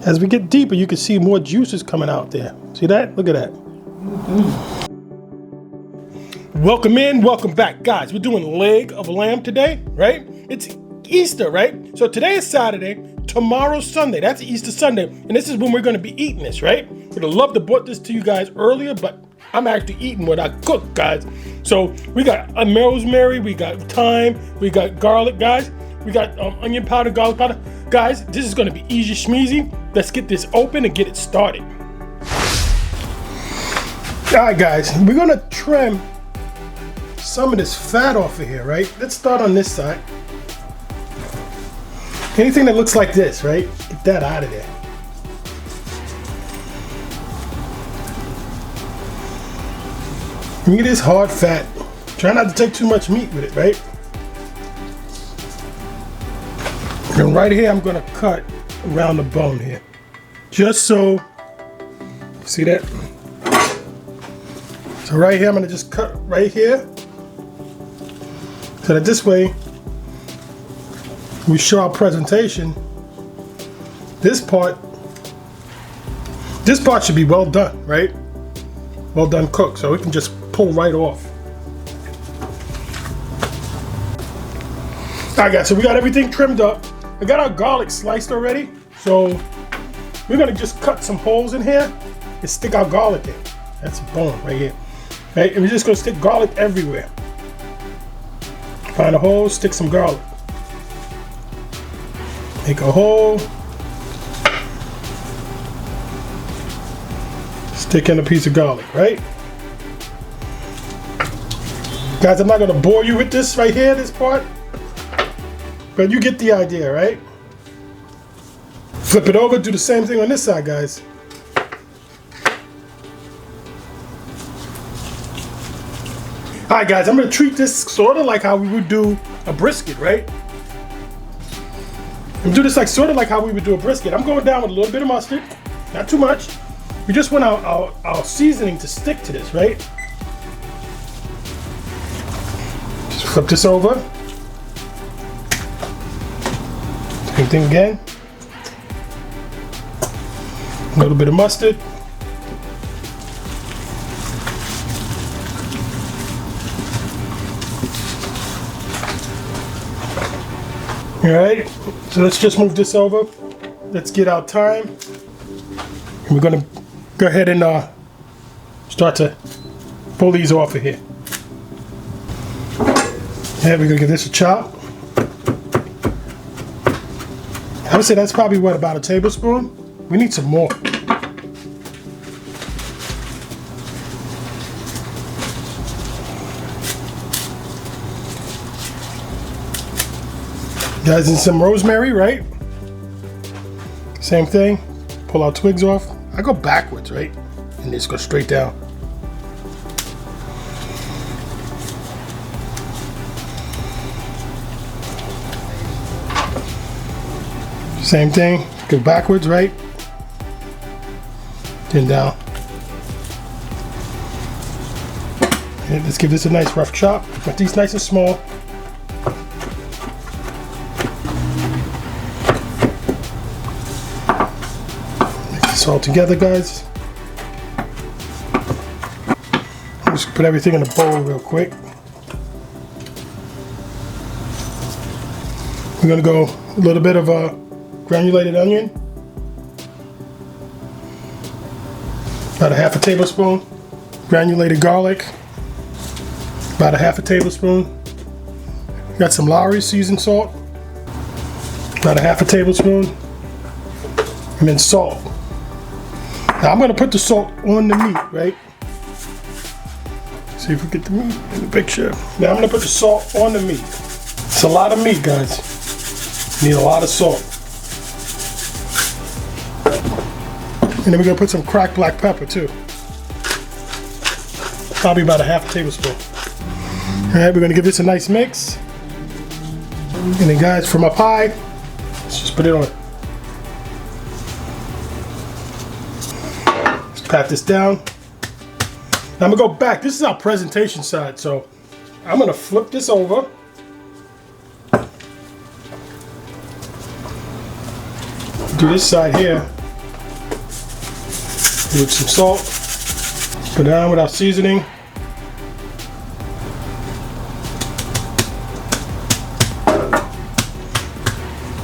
As we get deeper, you can see more juices coming out there. See that? Look at that. Welcome in, welcome back. Guys, we're doing leg of lamb today, right? It's Easter, right? So today is Saturday, tomorrow's Sunday. That's Easter Sunday, and this is when we're gonna be eating this, right? Would have loved to brought this to you guys earlier, but I'm actually eating what I cook, guys. So we got rosemary, we got thyme, we got garlic, guys. We got onion powder, garlic powder. Guys, this is gonna be easy schmeezy. Let's get this open and get it started. All right, guys, we're gonna trim some of this fat off of here, right? Let's start on this side. Anything that looks like this, right? Get that out of there. Look at this hard fat. Try not to take too much meat with it, right? And right here, I'm gonna cut around the bone here. Just so, see that? So right here, I'm gonna just cut right here. So that this way, we show our presentation. This part should be well done, right? Well done cooked, so we can just pull right off. All right, guys, so we got everything trimmed up. I got our garlic sliced already, so we're gonna just cut some holes in here and stick our garlic in. That's a bone right here. Right, and we're just gonna stick garlic everywhere. Find a hole, stick some garlic. Make a hole. Stick in a piece of garlic, right? Guys, I'm not gonna bore you with this right here, this part. But you get the idea, right? Flip it over, do the same thing on this side, guys. All right, guys, I'm gonna treat this sort of like how we would do a brisket, right? I'm do this like sort of like how we would do a brisket. I'm going down with a little bit of mustard, not too much. We just want our seasoning to stick to this, right? Just flip this over. Same thing again. A little bit of mustard. All right, so let's just move this over. Let's get our thyme. And we're gonna go ahead and start to pull these off of here. And we're gonna give this a chop. I would say that's probably what, about a tablespoon? We need some more. Guys, and some rosemary, right? Same thing. Pull our twigs off. I go backwards, right? And just go straight down. Same thing. Go backwards, right? Then down. And let's give this a nice rough chop. Cut these nice and small. All together, guys. Just put everything in a bowl real quick. We're gonna go a little bit of a granulated onion, about a half a tablespoon. Granulated garlic, about a half a tablespoon. Got some Lawry seasoned salt, about a half a tablespoon, and then salt. Now I'm going to put the salt on the meat, right? See if we get the meat in the picture. Now I'm going to put the salt on the meat. It's a lot of meat, guys. You need a lot of salt. And then we're going to put some cracked black pepper too. Probably about a half a tablespoon. All right, we're going to give this a nice mix. And then, guys, for my pie, let's just put it on. Pat this down. Now I'm gonna go back. This is our presentation side, so I'm gonna flip this over. Do this side here. with some salt. Put it on with our seasoning.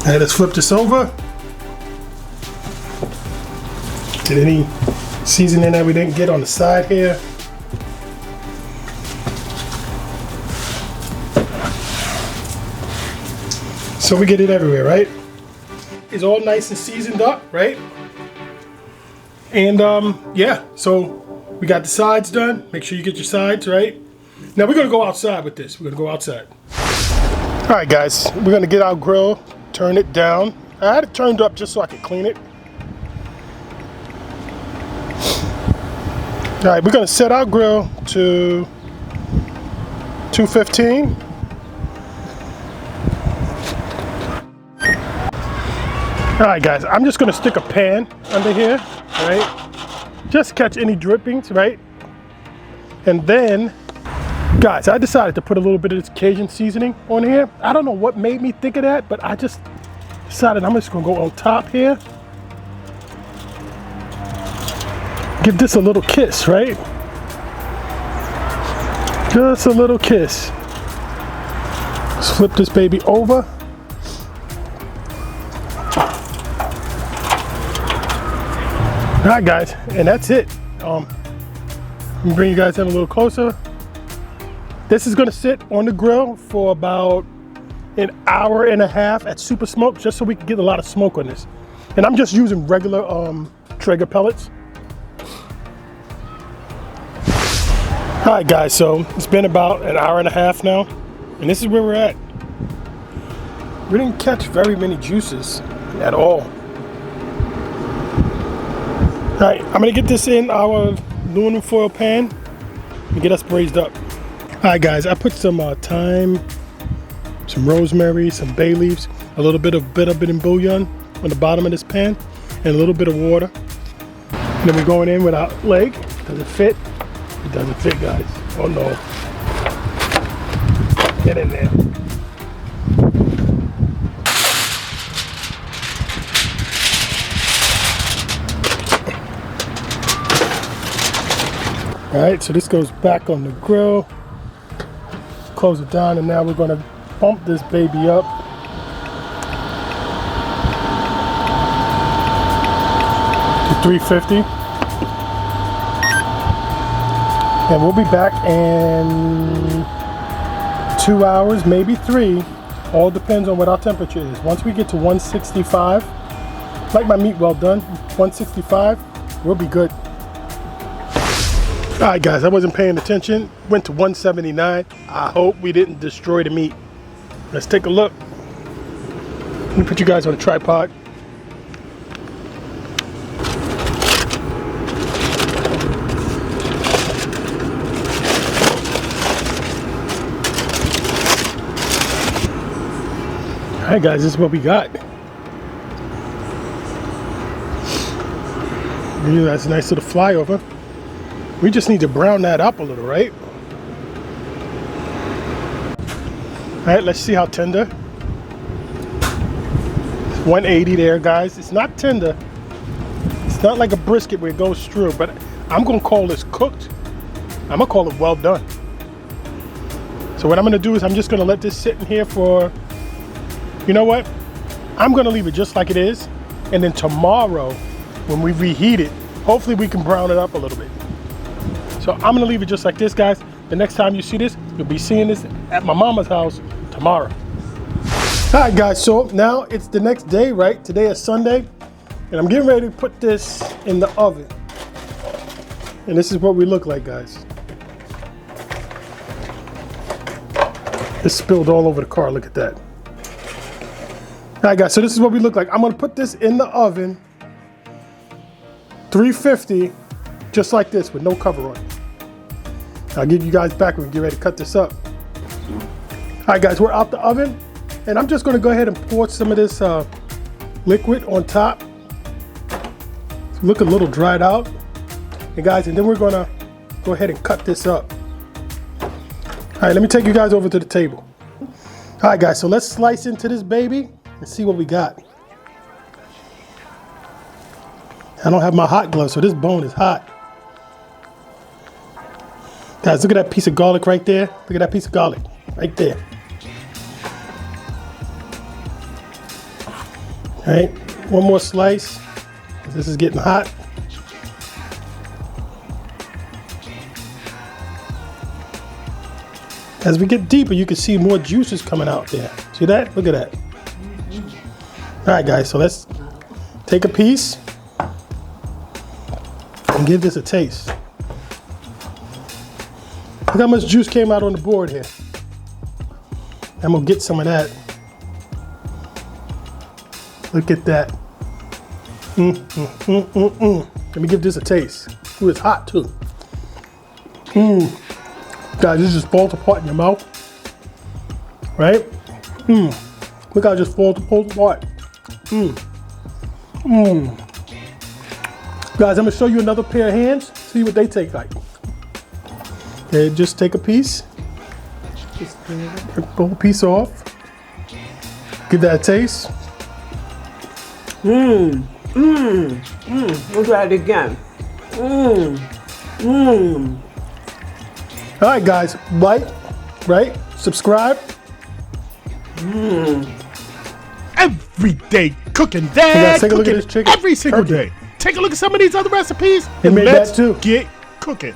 Alright, let's flip this over. Get any seasoning that we didn't get on the side here. So we get it everywhere, right? It's all nice and seasoned up, right? And yeah, so we got the sides done. Make sure you get your sides, right? Now we're gonna go outside with this. We're gonna go outside. All right, guys, we're gonna get our grill, turn it down. I had it turned up just so I could clean it. All right, we're gonna set our grill to 215. All right, guys, I'm just gonna stick a pan under here, right? Just catch any drippings, right? And then, guys, I decided to put a little bit of this Cajun seasoning on here. I don't know what made me think of that, but I just decided I'm just gonna go on top here. Give this a little kiss, right? Just a little kiss. Let's flip this baby over. All right, guys, and that's it. Let me bring you guys in a little closer. This is gonna sit on the grill for about an hour and a half at super smoke, just so we can get a lot of smoke on this. And I'm just using regular Traeger pellets. All right, guys, so it's been about an hour and a half now, and this is where we're at. We didn't catch very many juices at all. All right, I'm gonna get this in our aluminum foil pan and get us braised up. All right, guys, I put some thyme, some rosemary, some bay leaves, a little bit of bit in bouillon on the bottom of this pan, and a little bit of water. And then we're going in with our leg. Does it fit? It doesn't fit, guys. Oh no. Get in there. All right, so this goes back on the grill. Close it down, and now we're gonna bump this baby up. To 350. And we'll be back in 2 hours, maybe 3. All depends on what our temperature is. Once we get to 165, like my meat well done, 165, we'll be good. All right, guys, I wasn't paying attention. Went to 179. I hope we didn't destroy the meat. Let's take a look. Let me put you guys on a tripod. All right, guys, this is what we got. That's a nice little flyover. We just need to brown that up a little, right? All right, let's see how tender. 180 there, guys. It's not tender. It's not like a brisket where it goes through, but I'm gonna call this cooked. I'm gonna call it well done. So what I'm gonna do is I'm just gonna let this sit in here for, you know what? I'm gonna leave it just like it is. And then tomorrow, when we reheat it, hopefully we can brown it up a little bit. So I'm gonna leave it just like this, guys. The next time you see this, you'll be seeing this at my mama's house tomorrow. All right, guys, so now it's the next day, right? Today is Sunday, and I'm getting ready to put this in the oven. And this is what we look like, guys. This spilled all over the car, look at that. All right, guys, so this is what we look like. I'm gonna put this in the oven, 350, just like this, with no cover on it. I'll give you guys back when we get ready to cut this up. All right, guys, we're out the oven, and I'm just gonna go ahead and pour some of this liquid on top. Look a little dried out. And guys, and then we're gonna go ahead and cut this up. All right, let me take you guys over to the table. All right, guys, so let's slice into this baby and see what we got. I don't have my hot glove, so this bone is hot. Guys, look at that piece of garlic right there. Look at that piece of garlic right there. All right, one more slice. This is getting hot. As we get deeper, you can see more juices coming out there. See that? Look at that. All right, guys, so let's take a piece and give this a taste. Look how much juice came out on the board here. I'm gonna get some of that. Look at that. Let me give this a taste. Ooh, it's hot too. Guys, this just falls apart in your mouth. Right? Look how it just falls apart. Guys, I'm gonna show you another pair of hands. See what they take like. Okay, just take a piece. Just pull a piece off. Give that a taste. We'll try it again. All right, guys, like, right, subscribe. Everyday cooking dad. Take a look at this chicken. Every single day. Take a look at some of these other recipes They made let's that too. get cooking.